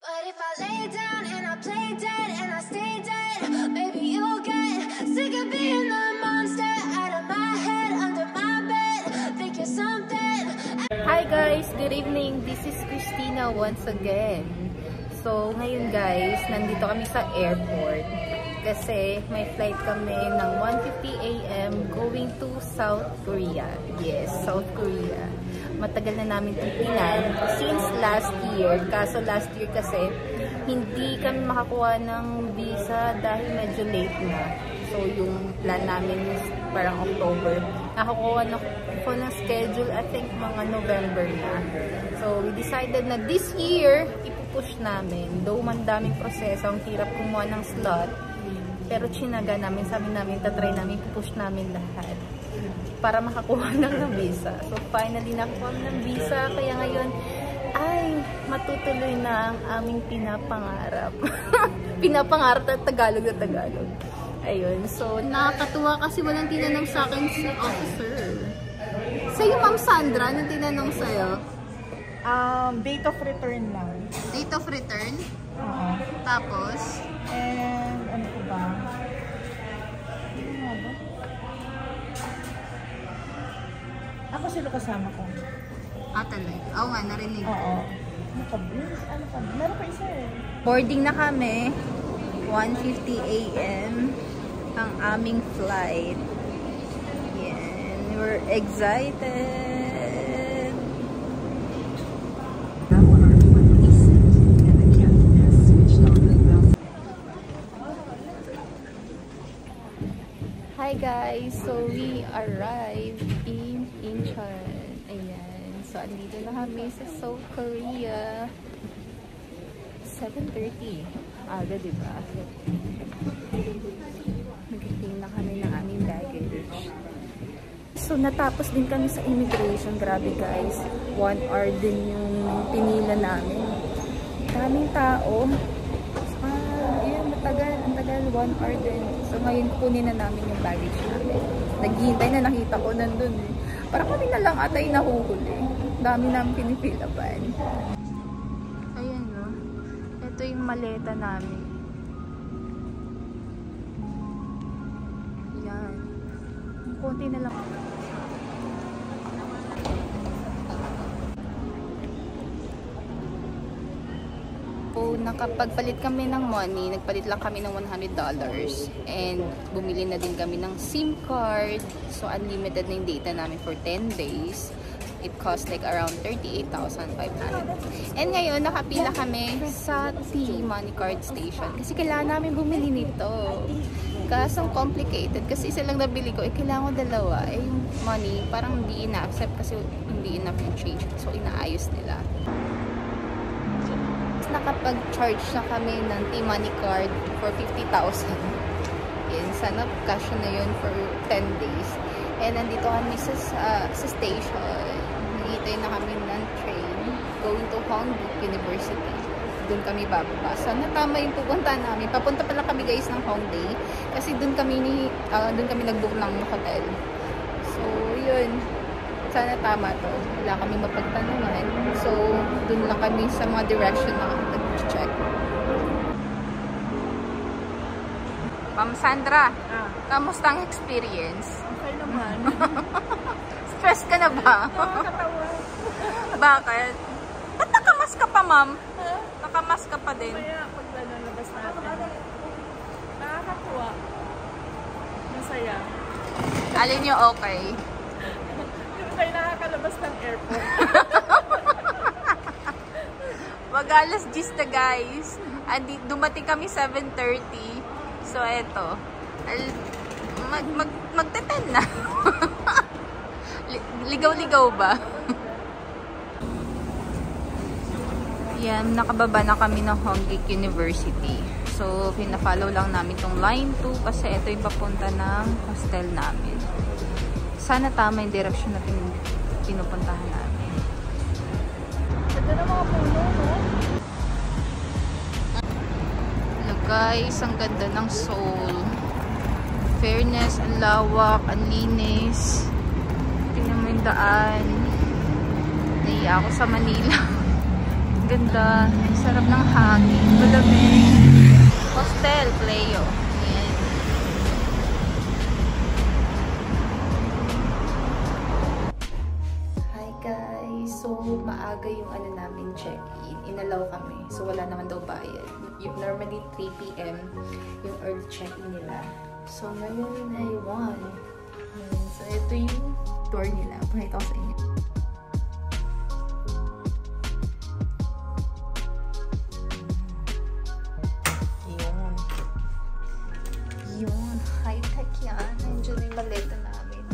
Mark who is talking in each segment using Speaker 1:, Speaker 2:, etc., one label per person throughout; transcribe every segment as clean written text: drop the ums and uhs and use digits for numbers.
Speaker 1: But if I lay down and I play dead and I stay dead, maybe you'll get sick of being the monster out of my head, under my bed. Think you're something.
Speaker 2: Hi guys, good evening. This is Christina once again. So ngayon guys, nandito kami sa airport kasi may flight kami ng 1:50 AM going to South Korea. Yes, South Korea. Matagal na namin itong plan since last year. Kaso last year kasi hindi kami makakuha ng visa dahil medyo late na. So yung plan namin is parang October. Nakakuha na ko ng schedule, I think mga November na. So we decided na this year ipupush namin. Though man daming proseso, ang hirap kumuha ng slot. Pero chinaga namin, sabi namin, tatry namin, ipupush namin lahat para makakuha ng visa. So finally nakuha ng visa, kaya ngayon ay matutuloy na ang aming pinapangarap. Pinapangarap na Tagalog na Tagalog. Ayun, so nakakatuwa kasi walang tinanong sa akin si officer. Sa'yo, Ma'am Sandra, anong tinanong sa'yo?
Speaker 3: Date of return lang.
Speaker 2: Date of return?
Speaker 3: Oo.
Speaker 2: Tapos?
Speaker 3: And ano ko ba? Ano ba? Ako sila kasama ko.
Speaker 2: Talaga? Oo nga, narinig.
Speaker 3: Oo. Ano pa? Meron pa isa eh.
Speaker 2: Boarding na kami. 1:50 AM ang aming flight. Yan. We're excited. Hi guys! So we arrived in Incheon. Ayan. So andito na kami sa South Korea. 7:30. Aga, diba? Nag-clean na kami ng aming baggage. So, natapos din kami sa immigration. Grabe guys. 1 hour din yung pinila namin. Daming tao. Yun, matagal. Ang tagal. 1 hour din. So, ngayon kunin na namin yung baggage namin. Naghihintay na, nakita ko nandun eh. Parang kami na lang atay nahuhuli. Dami namin pinipilaban. Ito yung maleta namin. Yan. Konti na lang. So, nakapagpalit kami ng money. Nagpalit lang kami ng $100. And bumili na din kami ng SIM card. So, unlimited na yung data namin for 10 days. It cost like around 38,500. And ngayon, nakapila kami sa T-Money Card Station. Kasi kailangan namin bumili nito. Kaso complicated. Kasi isa lang nabili ko, kailangan ko dalawa. Yung money, parang hindi ina-accept kasi hindi enough yung change. So, inaayos nila. Nakapag-charge na kami ng T-Money Card for 50,000. Yan, sana cash na yun for 10 days. And nandito kami sa station. Nagitay na kami ng train going to Hongik University. Doon kami bababa. Sana tama yung pupunta namin. Papunta pala kami guys ng Hongdae. Kasi doon kami nag-book ng hotel. So, yun. Sana tama to. Wala kami mapagtanungan. So, doon lang kami sa mga direction na nag-check. Ma'am Sandra, kamusta ang experience?
Speaker 3: Okay naman.
Speaker 2: Stress ka na ba?
Speaker 3: Nakakatawa.
Speaker 2: Bakit? Ba't nakamas ka pa, ma'am? Nakamas ka pa din.
Speaker 3: Kaya pag lalabas natin. Nakakatuwa. Masaya.
Speaker 2: Alin nyo okay?
Speaker 3: Yung tayo nakakalabas ng airport.
Speaker 2: Magalas gis na guys. Dumating kami 7:30. So, eto. Magte-10 na. Ligaw-ligaw ba? Yan, nakababa na kami ng Hongik University. So, pina-follow lang namin tong line 2 kasi ito yung papunta ng hostel namin. Sana tama yung direction na pinupuntahan namin.
Speaker 3: Ganda na mga puno, no?
Speaker 2: Hello guys, ang ganda ng Seoul. Fairness, ang lawak, ang linis. Tingnan mo yung daan. Naiya ako sa Manila. Ganda. Sarap ng hangin. Malamig. Hostel, Cleo. Ayan. Hi guys. So, maaga yung namin check-in. Inalaw kami. So, wala naman daw bayad. Normally 3 PM yung early check-in nila. So, ngayon ay 1. So, ito yung tour nila. Pakita ko sa inyo. Yun, high-tech yan. Nandiyan yung maleta namin.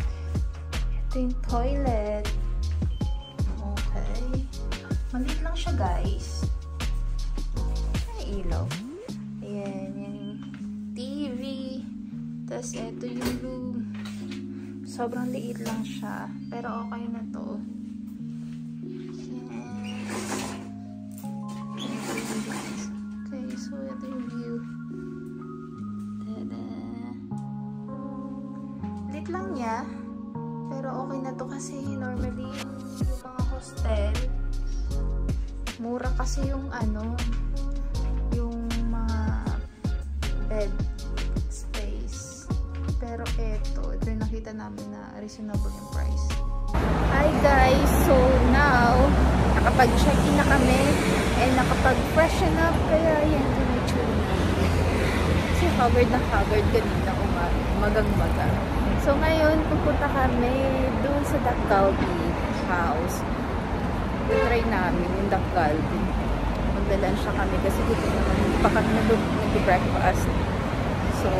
Speaker 2: Ito yung toilet. Okay. Maliit lang siya, guys. May ilaw. Ayan, yung TV. Tapos, ito yung room. Sobrang liit lang siya. Pero okay na to. Ayan. Okay, so ito yung view. Lit lang niya, pero okay na to kasi normally yung mga hostel, mura kasi yung yung mga bed space. Pero ito yung nakita namin na reasonable yung price. Hi guys! So now, nakapag-check-in na kami and nakapag-freshen up, kaya yan yung itsura namin. Kasi haggard kanina umagang-maga. So ngayon, pupunta kami doon sa Dak Galbi house. Try namin yung Dak Galbi. Magla-lunch na kami kasi dito naman pa kami nag-breakfast. So,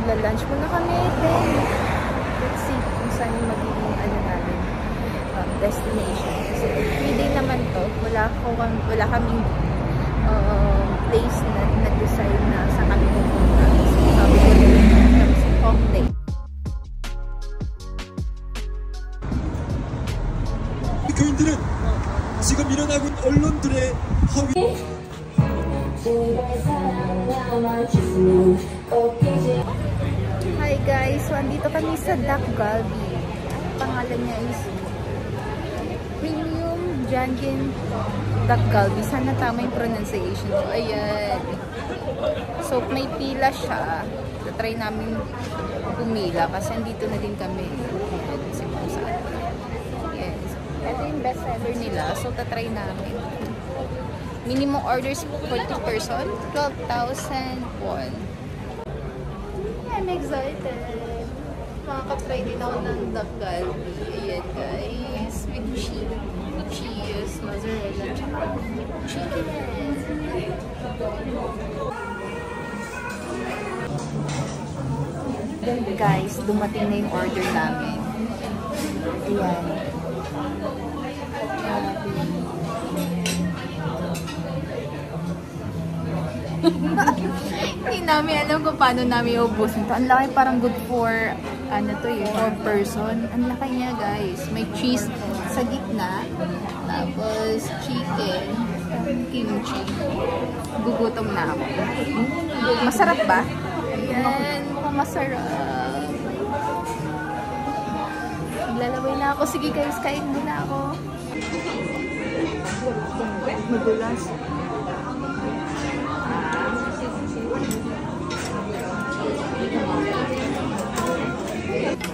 Speaker 2: magla-lunch muna kami. Then, let's see kung saan yung magiging namin destination. Kasi 3-day naman to. Wala kaming place na nag-decide na sa kami pupunta. So, sabi ko rin sa Hongdae.
Speaker 4: 교인들은 지금 일어나고 있는 언론들의 허위
Speaker 2: Hi guys! So, andito kami sa Dak Galbi. Pangalan niya is Premium Jangin Dak Galbi. Sana tama yung pronunciation ko. Ayan. So, may pila siya. Try namin pumila kasi andito na din kami. Yes. Ito yung best seller nila. So, tatry namin. Minimum orders for 2 person, 12,000 won. I'm excited. Makakatry din ako ng Dak Galbi. Ayan guys. With cheese, mozzarella, tsaka chicken. Then guys, dumating na yung order namin. Ayan. Hindi namin alam kung paano namin ubusin ito. Ang laki, parang good for, for person. Ang laki niya guys. May cheese sa gitna. Tapos chicken. Kimchi. Gugutom na ako. Masarap ba? Ayan. Mukhang masarap. Maglalaway na ako. Sige guys, kain muna ako. Madulas.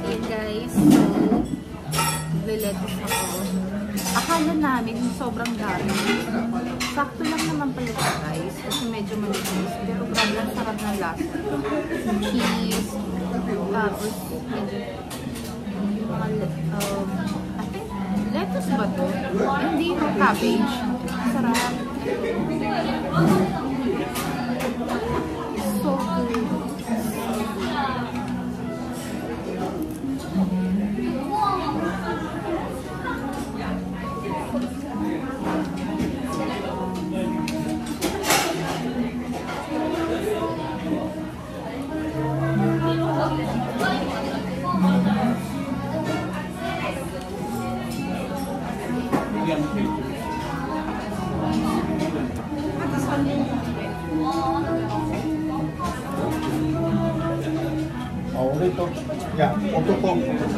Speaker 2: Ayan guys, so liletos ako. Akala namin sobrang dami. Sakto lang naman pala siya guys, kasi medyo manipis. Pero grabe ang sarap ng lasa. Cheese, tapos yung mga lettuce ba to? Hindi, yung cabbage. Sarap. So good.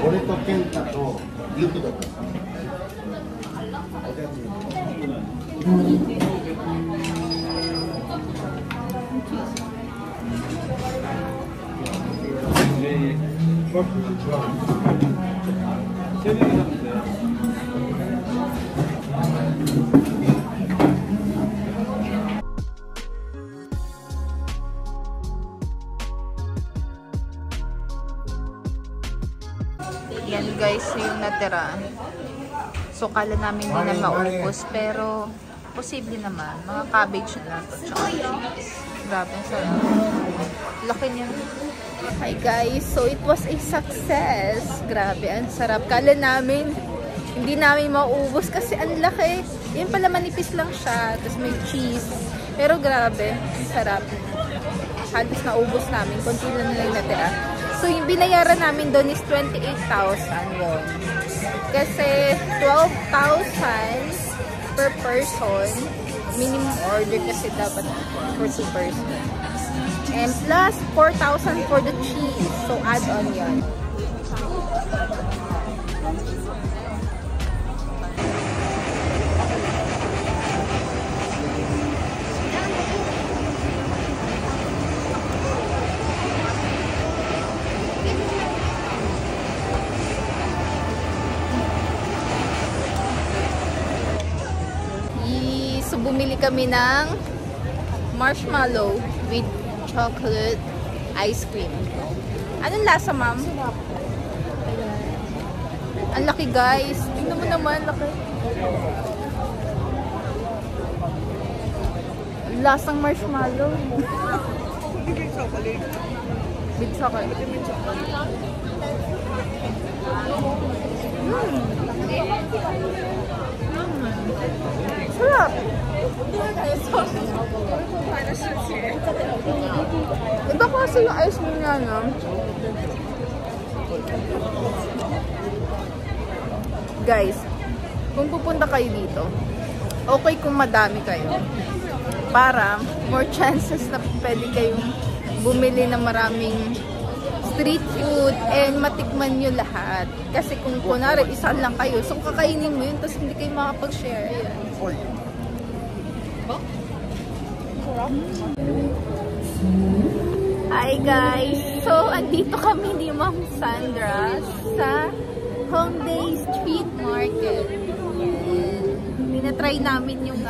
Speaker 5: 俺と健太とゆきとか。
Speaker 2: Yan guys, yung natira. So, kala namin hindi na maubos, pero posible naman. Mga cabbage na lang. Tsaka cheese. Grabe, ang sarap. Laki niya. Hi guys, so it was a success. Grabe, ang sarap. Kala namin, hindi namin maubos kasi ang laki. Yan pala, manipis lang siya. Tapos may cheese. Pero grabe, ang sarap. Halos naubos namin. Kunti lang natira. So, yung binayaran namin doon is 28,000 won. Kasi 12,000 per person. Minimum order kasi dapat for 2 person. And plus 4,000 for the cheese. So, add on yan. So, bumili kami ng marshmallow with chocolate ice cream. Anong lasa, ma'am? Ang laki, guys. Tingnan mo naman, laki. Lasang marshmallow.
Speaker 3: With chocolate.
Speaker 2: With chocolate. Sarap! Iba kasi yung ice cream niya, no? Guys, kung pupunta kayo dito, okay kung madami kayo. Para more chances na pwede kayong bumili ng maraming street food and matikman nyo lahat. Kasi kung kunwari, isa lang kayo, so kakainin mo yun, tapos hindi kayo makapag-share. Ayan. Hi guys! So, andito kami ni Ma'am Sandra sa Hongdae Street Market. Tinatry namin yung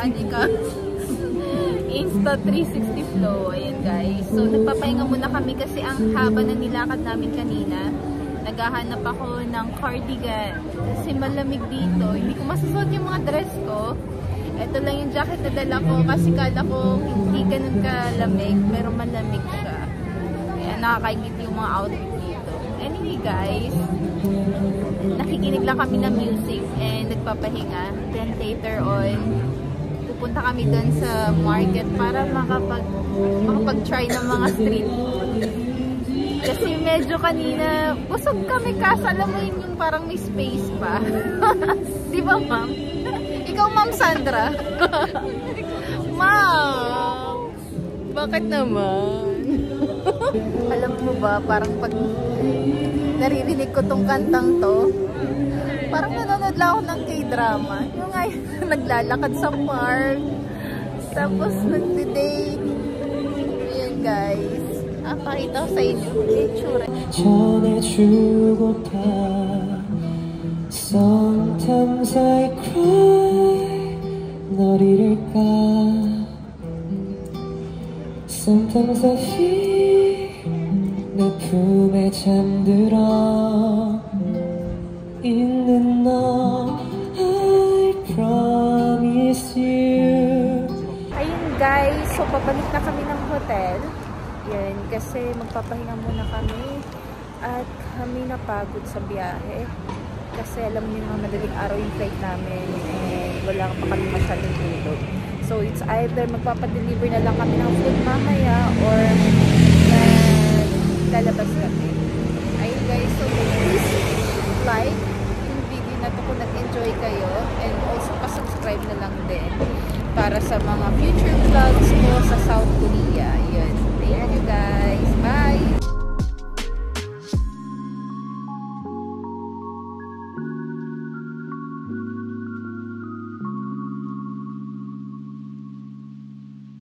Speaker 2: Insta 360 flow. Ayan guys. So, nagpapahinga muna kami kasi ang haba na nilakad namin kanina. Naghahanap ako ng cardigan. Kasi malamig dito. Hindi ko masusuot yung mga dress ko. Ito lang yung jacket na dala ko kasi kala ko hindi ganun kalamig. Pero malamig siya. Ayan, nakakaigit yung mga outfit dito. Anyway guys, nakikinig lang kami ng music and nagpapahinga. Then later on, pupunta kami doon sa market para makapag-try ng mga street food. Kasi medyo kanina, busog kami kasi alam mo yun yung parang may space pa. Di ba, ma'am? Ikaw, Ma'am Sandra? Ma'am! Bakit naman? Alam mo ba, parang pag naririnig ko tong kantang to, parang nanonood lang ako ng K-drama. Yung nga naglalakad sa park. Tapos nagdi-date. Ayan guys. Pakita ko sa inyo. Picture.
Speaker 5: 전해주고파 Sometimes I cry 널 잃을까 Sometimes I feel 내 품에 잠들어 있는 너 I promise you.
Speaker 2: Ayun guys, so babalik na kami ng hotel. Yan, kasi magpapahinga muna kami at kami napagod sa biyahe. Kasi alam niyo naman madaling araw yung flight namin and wala pa kami masyadong tulog. So it's either magpapadeliver na lang kami ng food mamaya or lalabas kami. Ayun guys, so please like yung video na to kung nag-enjoy kayo and also pa-subscribe na lang din para sa mga future vlogs mo sa South Korea. Yun. Thank you guys. Bye!